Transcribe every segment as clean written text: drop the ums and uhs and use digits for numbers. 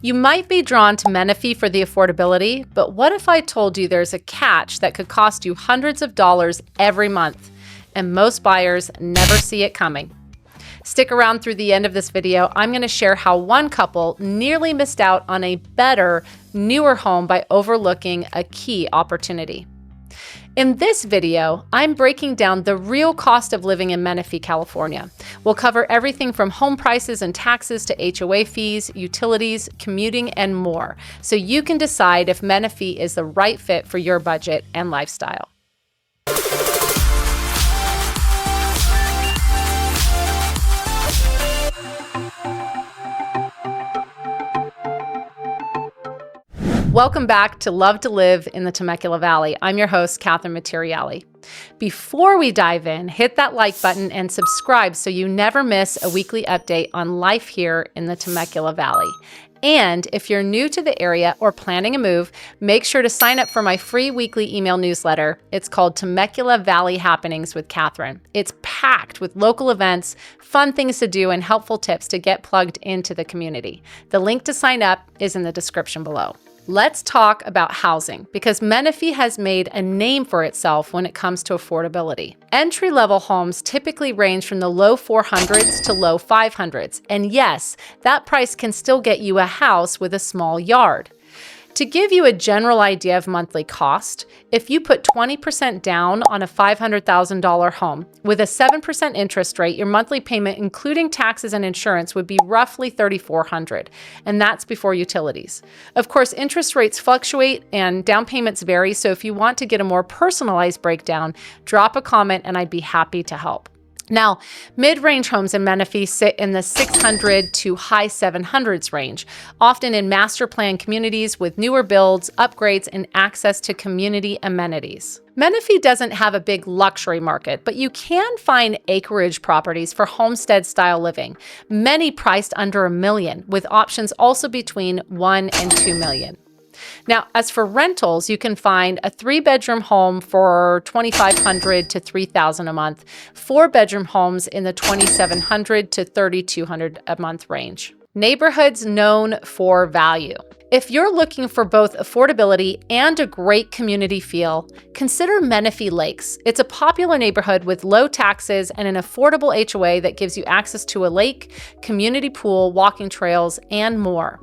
You might be drawn to Menifee for the affordability, but what if I told you there's a catch that could cost you hundreds of dollars every month, and most buyers never see it coming? Stick around through the end of this video. I'm going to share how one couple nearly missed out on a better, newer home by overlooking a key opportunity. In this video, I'm breaking down the real cost of living in Menifee, California. We'll cover everything from home prices and taxes to HOA fees, utilities, commuting, and more, so you can decide if Menifee is the right fit for your budget and lifestyle. Welcome back to Love to Live in the Temecula Valley. I'm your host, Catherine Materiali. Before we dive in, hit that like button and subscribe so you never miss a weekly update on life here in the Temecula Valley. And if you're new to the area or planning a move, make sure to sign up for my free weekly email newsletter. It's called Temecula Valley Happenings with Catherine. It's packed with local events, fun things to do, and helpful tips to get plugged into the community. The link to sign up is in the description below. Let's talk about housing, because Menifee has made a name for itself when it comes to affordability. Entry-level homes typically range from the low 400s to low 500s, and yes, that price can still get you a house with a small yard. To give you a general idea of monthly cost, if you put 20% down on a $500,000 home with a 7% interest rate, your monthly payment, including taxes and insurance, would be roughly $3,400, and that's before utilities. Of course, interest rates fluctuate and down payments vary, so if you want to get a more personalized breakdown, drop a comment and I'd be happy to help. Now, mid-range homes in Menifee sit in the 600 to high 700s range, often in master plan communities with newer builds, upgrades, and access to community amenities. Menifee doesn't have a big luxury market, but you can find acreage properties for homestead-style living, many priced under $1 million, with options also between $1 and $2 million. Now, as for rentals, you can find a 3-bedroom home for $2,500 to $3,000 a month, 4-bedroom homes in the $2,700 to $3,200 a month range. Neighborhoods known for value. If you're looking for both affordability and a great community feel, consider Menifee Lakes. It's a popular neighborhood with low taxes and an affordable HOA that gives you access to a lake, community pool, walking trails, and more.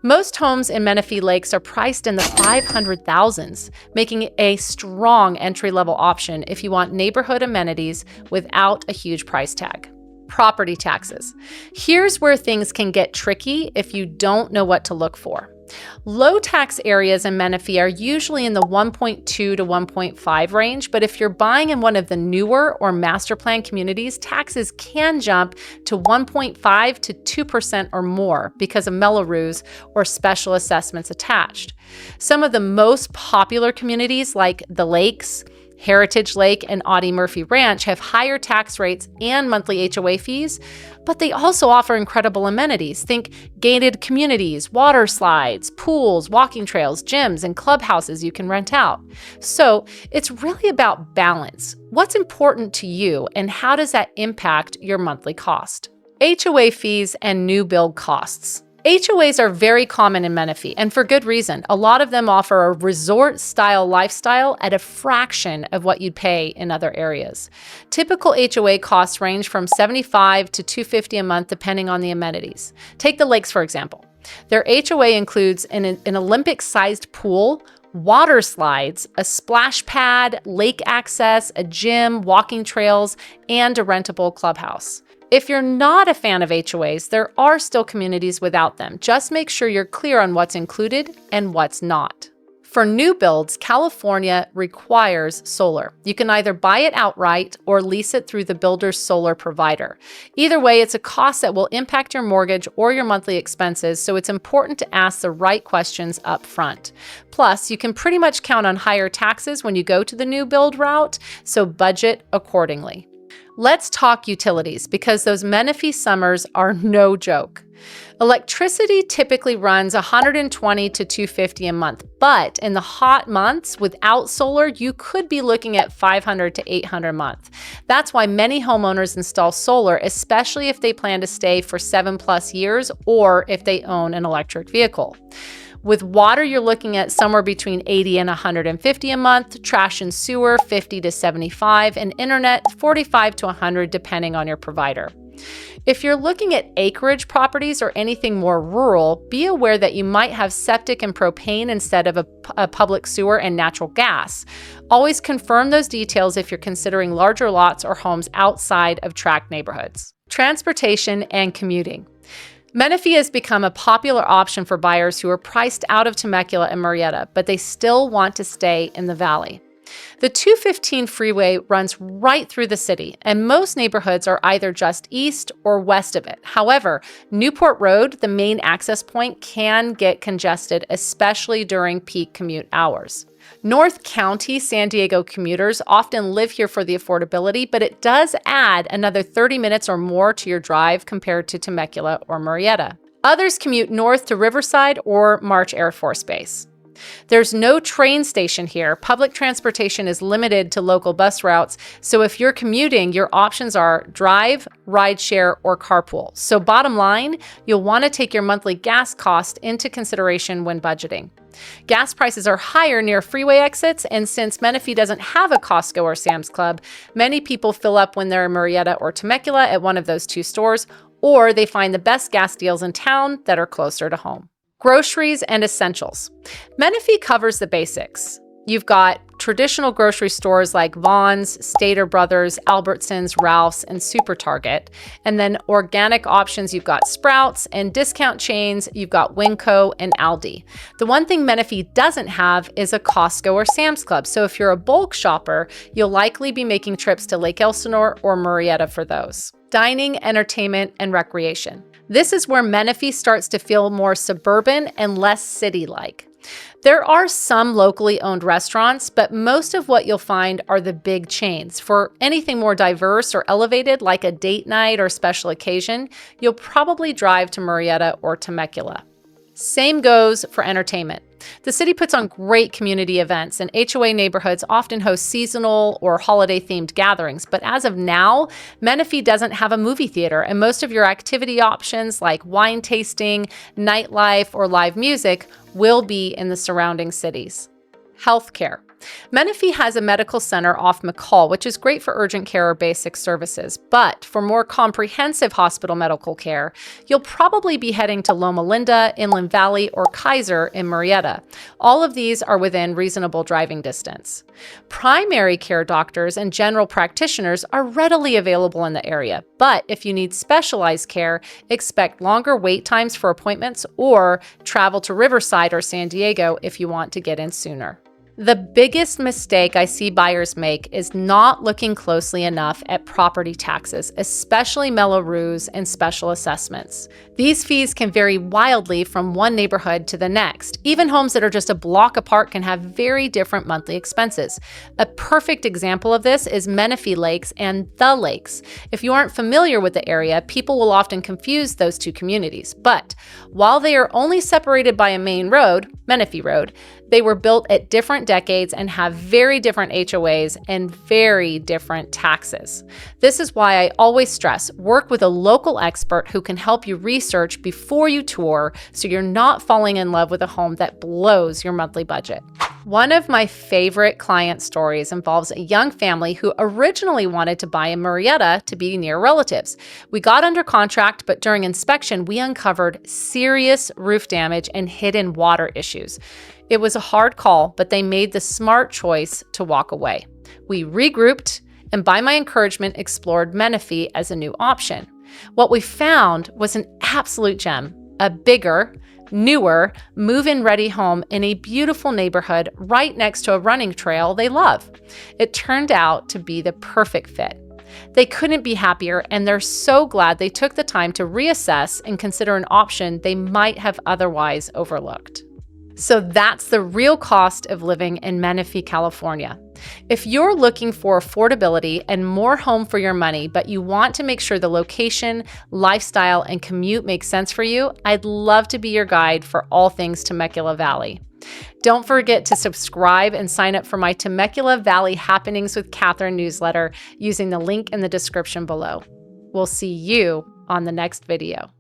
Most homes in Menifee Lakes are priced in the $500,000s, making it a strong entry-level option if you want neighborhood amenities without a huge price tag. Property taxes. Here's where things can get tricky if you don't know what to look for. Low tax areas in Menifee are usually in the 1.2 to 1.5 range, but if you're buying in one of the newer or master plan communities, taxes can jump to 1.5 to 2% or more because of Mello-Roos or special assessments attached. Some of the most popular communities like the Lakes, Heritage Lake, and Audie Murphy Ranch have higher tax rates and monthly HOA fees, but they also offer incredible amenities. Think gated communities, water slides, pools, walking trails, gyms, and clubhouses you can rent out. So it's really about balance. What's important to you, and how does that impact your monthly cost? HOA fees and new build costs. HOAs are very common in Menifee, and for good reason. A lot of them offer a resort-style lifestyle at a fraction of what you'd pay in other areas. Typical HOA costs range from $75 to $250 a month depending on the amenities. Take the Lakes, for example. Their HOA includes an Olympic-sized pool, water slides, a splash pad, lake access, a gym, walking trails, and a rentable clubhouse. If you're not a fan of HOAs, there are still communities without them. Just make sure you're clear on what's included and what's not. For new builds, California requires solar. You can either buy it outright or lease it through the builder's solar provider. Either way, it's a cost that will impact your mortgage or your monthly expenses, so it's important to ask the right questions up front. Plus, you can pretty much count on higher taxes when you go to the new build route, so budget accordingly. Let's talk utilities, because those Menifee summers are no joke. Electricity typically runs $120 to $250 a month, but in the hot months without solar, you could be looking at $500 to $800 a month. That's why many homeowners install solar, especially if they plan to stay for 7+ years or if they own an electric vehicle. With water, you're looking at somewhere between $80 and $150 a month, trash and sewer $50 to $75, and internet $45 to $100 depending on your provider. If you're looking at acreage properties or anything more rural, be aware that you might have septic and propane instead of a public sewer and natural gas. Always confirm those details if you're considering larger lots or homes outside of tract neighborhoods. Transportation and commuting. Menifee has become a popular option for buyers who are priced out of Temecula and Murrieta, but they still want to stay in the valley. The 215 freeway runs right through the city, and most neighborhoods are either just east or west of it. However, Newport Road, the main access point, can get congested, especially during peak commute hours. North County San Diego commuters often live here for the affordability, but it does add another 30 minutes or more to your drive compared to Temecula or Murrieta. Others commute north to Riverside or March Air Force Base. There's no train station here. Public transportation is limited to local bus routes, so if you're commuting, your options are drive, rideshare, or carpool. So bottom line, you'll want to take your monthly gas cost into consideration when budgeting. Gas prices are higher near freeway exits, and since Menifee doesn't have a Costco or Sam's Club, many people fill up when they're in Murrieta or Temecula at one of those two stores, or they find the best gas deals in town that are closer to home. Groceries and essentials. Menifee covers the basics. You've got traditional grocery stores like Vaughn's, Stater Brothers, Albertsons, Ralph's, and Super Target. And then organic options, you've got Sprouts, and discount chains, you've got Winco and Aldi. The one thing Menifee doesn't have is a Costco or Sam's Club. So if you're a bulk shopper, you'll likely be making trips to Lake Elsinore or Murrieta for those. Dining, entertainment, and recreation. This is where Menifee starts to feel more suburban and less city-like. There are some locally owned restaurants, but most of what you'll find are the big chains. For anything more diverse or elevated, like a date night or special occasion, you'll probably drive to Murrieta or Temecula. Same goes for entertainment. The city puts on great community events, and HOA neighborhoods often host seasonal or holiday-themed gatherings. But as of now, Menifee doesn't have a movie theater, and most of your activity options like wine tasting, nightlife, or live music will be in the surrounding cities. Healthcare. Menifee has a medical center off McCall, which is great for urgent care or basic services. But for more comprehensive hospital medical care, you'll probably be heading to Loma Linda, Inland Valley, or Kaiser in Murrieta. All of these are within reasonable driving distance. Primary care doctors and general practitioners are readily available in the area. But if you need specialized care, expect longer wait times for appointments or travel to Riverside or San Diego if you want to get in sooner. The biggest mistake I see buyers make is not looking closely enough at property taxes, especially Mello-Roos and special assessments. These fees can vary wildly from one neighborhood to the next. Even homes that are just a block apart can have very different monthly expenses. A perfect example of this is Menifee Lakes and The Lakes. If you aren't familiar with the area, people will often confuse those two communities. But while they are only separated by a main road, Menifee Road, they were built at different decades and have very different HOAs and very different taxes. This is why I always stress, work with a local expert who can help you research before you tour so you're not falling in love with a home that blows your monthly budget. One of my favorite client stories involves a young family who originally wanted to buy in Murrieta to be near relatives. We got under contract, but during inspection, we uncovered serious roof damage and hidden water issues. It was a hard call, but they made the smart choice to walk away. We regrouped and, by my encouragement, explored Menifee as a new option. What we found was an absolute gem, a bigger, newer, move-in ready home in a beautiful neighborhood right next to a running trail they love. It turned out to be the perfect fit. They couldn't be happier, and they're so glad they took the time to reassess and consider an option they might have otherwise overlooked. So that's the real cost of living in Menifee, California. If you're looking for affordability and more home for your money, but you want to make sure the location, lifestyle, and commute make sense for you, I'd love to be your guide for all things Temecula Valley. Don't forget to subscribe and sign up for my Temecula Valley Happenings with Catherine newsletter using the link in the description below. We'll see you on the next video.